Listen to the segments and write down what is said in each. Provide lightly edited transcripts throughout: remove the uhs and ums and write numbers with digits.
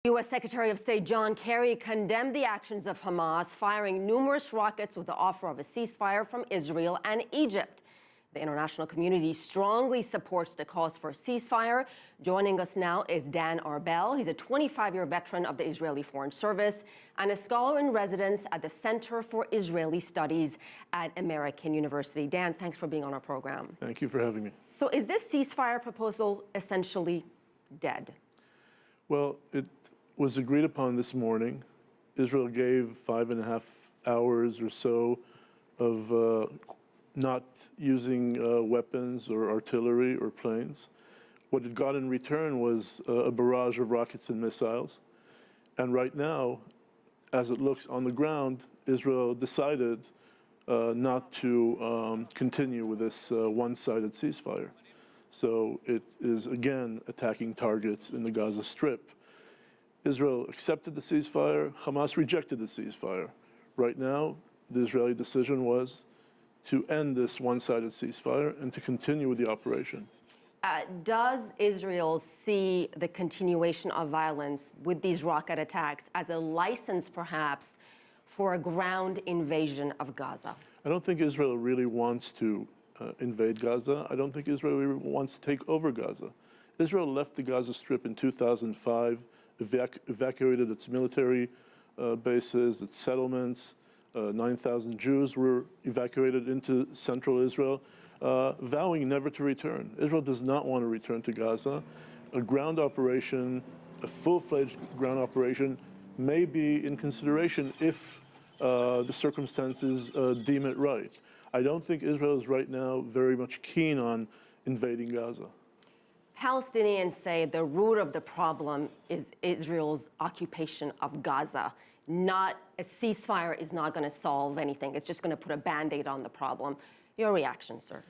U.S. Secretary of State John Kerry condemned the actions of Hamas, firing numerous rockets with the offer of a ceasefire from Israel and Egypt. The international community strongly supports the calls for a ceasefire. Joining us now is Dan Arbell. He's a 25-year veteran of the Israeli Foreign Service and a scholar in residence at the Center for Israeli Studies at American University. Dan, thanks for being on our program. Thank you for having me. So is this ceasefire proposal essentially dead? Well, it was agreed upon this morning. Israel gave 5.5 hours or so of not using weapons or artillery or planes. What it got in return was a barrage of rockets and missiles. And right now, as it looks on the ground, Israel decided not to continue with this one-sided ceasefire. So it is again attacking targets in the Gaza Strip. Israel accepted the ceasefire, Hamas rejected the ceasefire. Right now, the Israeli decision was to end this one-sided ceasefire and to continue with the operation. Does Israel see the continuation of violence with these rocket attacks as a license, perhaps, for a ground invasion of Gaza? I don't think Israel really wants to invade Gaza. I don't think Israel really wants to take over Gaza. Israel left the Gaza Strip in 2005, evacuated its military bases, its settlements. 9,000 Jews were evacuated into central Israel, vowing never to return. Israel does not want to return to Gaza. A ground operation, a full-fledged ground operation, may be in consideration if the circumstances deem it right. I don't think Israel is right now very much keen on invading Gaza. Palestinians say the root of the problem is Israel's occupation of Gaza. Not a ceasefire is not going to solve anything. It's just going to put a Band-Aid on the problem. Your reaction, sir?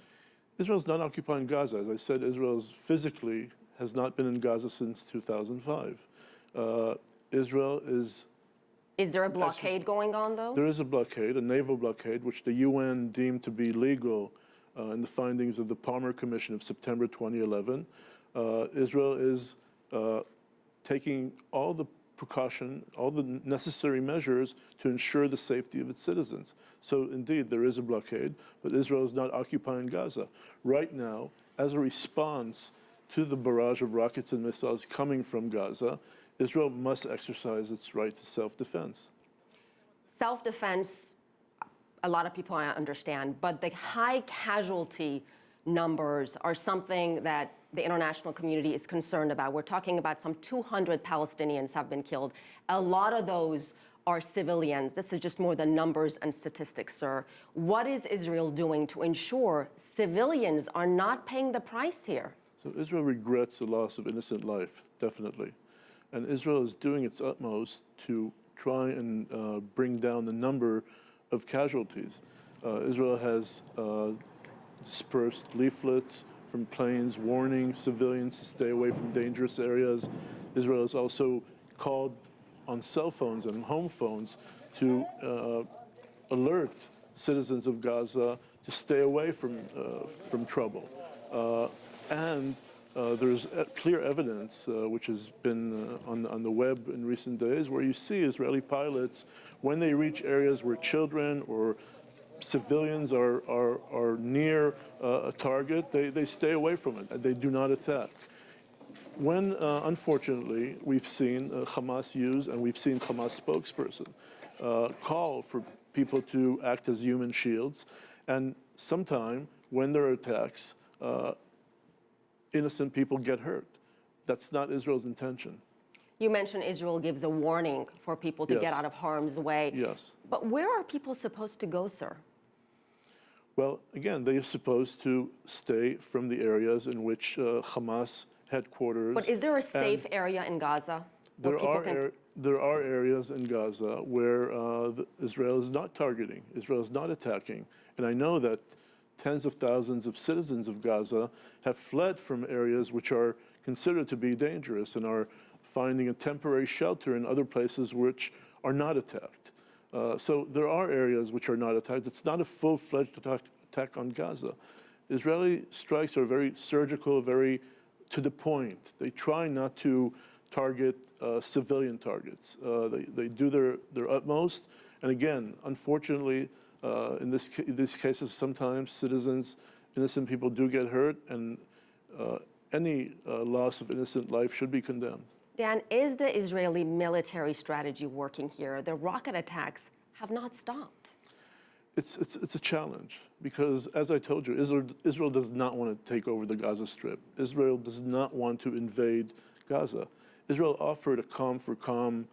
Israel's not occupying Gaza. As I said, Israel physically has not been in Gaza since 2005. Israel is... Is there a blockade going on, though? There is a blockade, a naval blockade, which the UN deemed to be legal in the findings of the Palmer Commission of September 2011. Israel is taking all the precaution, all the necessary measures to ensure the safety of its citizens. So indeed, there is a blockade, but Israel is not occupying Gaza. Right now, as a response to the barrage of rockets and missiles coming from Gaza, Israel must exercise its right to self-defense. Self-defense, a lot of people understand, but the high casualty numbers are something that the international community is concerned about. We're talking about some 200 Palestinians have been killed. A lot of those are civilians. This is just more than numbers and statistics, sir. What is Israel doing to ensure civilians are not paying the price here? So Israel regrets the loss of innocent life, definitely. And Israel is doing its utmost to try and bring down the number of casualties. Israel has dispersed leaflets from planes warning civilians to stay away from dangerous areas. Israel has also called on cell phones and home phones to alert citizens of Gaza to stay away from trouble. There's clear evidence, which has been on the web in recent days, where you see Israeli pilots, when they reach areas where children or civilians are near a target, they stay away from it. They do not attack. When, unfortunately, we've seen Hamas use, and we've seen Hamas spokesperson call for people to act as human shields, and sometime when there are attacks, innocent people get hurt. That's not Israel's intention. You mentioned Israel gives a warning for people to get out of harm's way. Yes. But where are people supposed to go, sir? Well, again, they are supposed to stay from the areas in which Hamas headquarters. But is there a safe area in Gaza? There are areas in Gaza where Israel is not targeting, Israel is not attacking. And I know that tens of thousands of citizens of Gaza have fled from areas which are considered to be dangerous and are finding a temporary shelter in other places which are not attacked. So there are areas which are not attacked. It's not a full-fledged attack on Gaza. Israeli strikes are very surgical, very to the point. They try not to target civilian targets. They do their utmost, and again, unfortunately, in these cases, sometimes citizens, innocent people do get hurt, and any loss of innocent life should be condemned. Dan, is the Israeli military strategy working here? The rocket attacks have not stopped. It's a challenge because, as I told you, Israel does not want to take over the Gaza Strip. Israel does not want to invade Gaza. Israel offered a calm for calm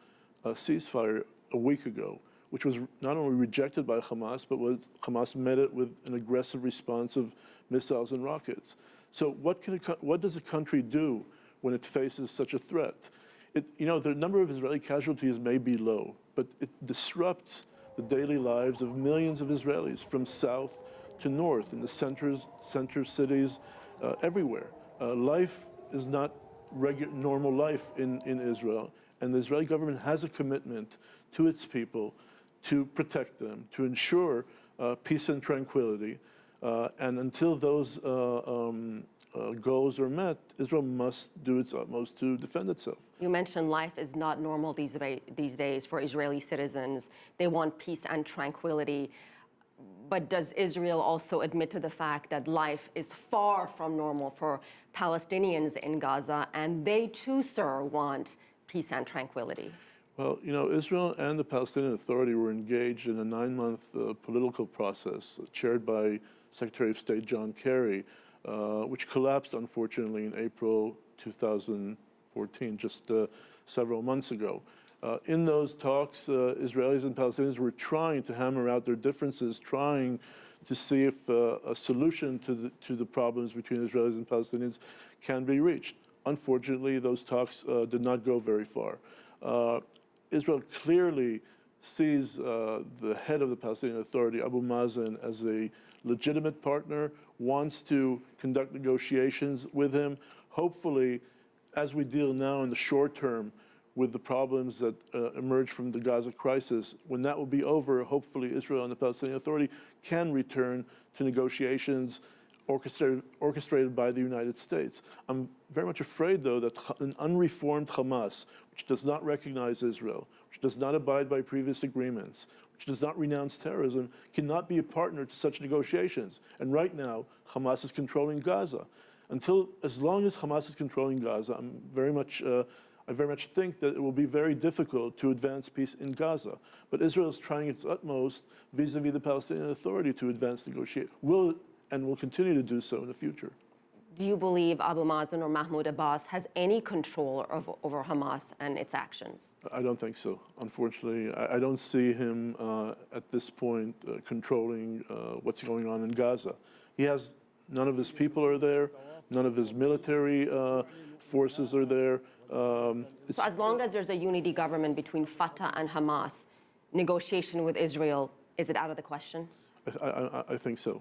ceasefire a week ago, which was not only rejected by Hamas, but Hamas met it with an aggressive response of missiles and rockets. So what does a country do when it faces such a threat? The number of Israeli casualties may be low, but it disrupts the daily lives of millions of Israelis from south to north, in the center cities, everywhere. Life is not normal life in Israel, and the Israeli government has a commitment to its people to protect them, to ensure peace and tranquility. And until those goals are met, Israel must do its utmost to defend itself. You mentioned life is not normal these days for Israeli citizens. They want peace and tranquility. But does Israel also admit to the fact that life is far from normal for Palestinians in Gaza, and they too, sir, want peace and tranquility? Well, Israel and the Palestinian Authority were engaged in a 9-month political process chaired by Secretary of State John Kerry, which collapsed, unfortunately, in April 2014, just several months ago. In those talks, Israelis and Palestinians were trying to hammer out their differences, trying to see if a solution to the problems between Israelis and Palestinians can be reached. Unfortunately, those talks did not go very far. Israel clearly sees the head of the Palestinian Authority, Abu Mazen, as a legitimate partner, wants to conduct negotiations with him. Hopefully, as we deal now in the short term with the problems that emerge from the Gaza crisis, when that will be over, hopefully Israel and the Palestinian Authority can return to negotiations orchestrated by the United States. I'm very much afraid, though, that an unreformed Hamas, which does not recognize Israel, which does not abide by previous agreements, which does not renounce terrorism, cannot be a partner to such negotiations. And right now, Hamas is controlling Gaza. As long as Hamas is controlling Gaza, I very much think that it will be very difficult to advance peace in Gaza. But Israel is trying its utmost vis-a-vis the Palestinian Authority to advance negotiations. And will continue to do so in the future. Do you believe Abu Mazen or Mahmoud Abbas has any control over Hamas and its actions? I don't think so. Unfortunately, I don't see him at this point controlling what's going on in Gaza. None of his people are there. None of his military forces are there. So as long as there's a unity government between Fatah and Hamas, negotiation with Israel, is it out of the question? I think so.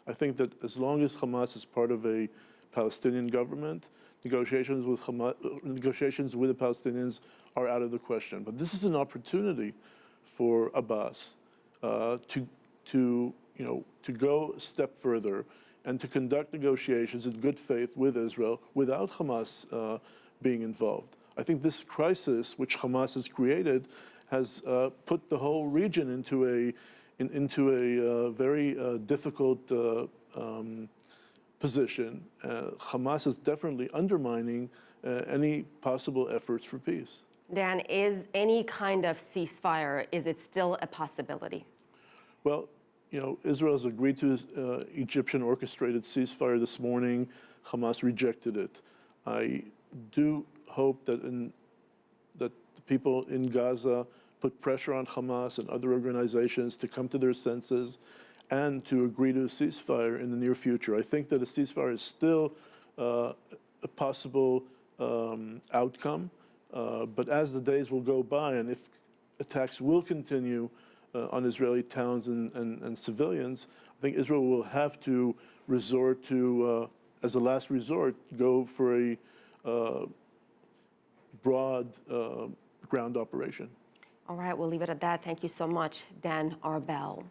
I think that as long as Hamas is part of a Palestinian government, negotiations with the Palestinians are out of the question. But this is an opportunity for Abbas to go a step further and to conduct negotiations in good faith with Israel without Hamas being involved. I think this crisis, which Hamas has created, has put the whole region into a very difficult position. Hamas is definitely undermining any possible efforts for peace. Dan, is any kind of ceasefire, is it still a possibility? Well, Israel has agreed to Egyptian orchestrated ceasefire this morning. Hamas rejected it. I do hope that the people in Gaza put pressure on Hamas and other organizations to come to their senses and to agree to a ceasefire in the near future. I think that a ceasefire is still a possible outcome, but as the days will go by and if attacks will continue on Israeli towns and civilians, I think Israel will have to resort to, as a last resort, go for a broad ground operation. All right, we'll leave it at that. Thank you so much, Dan Arbell.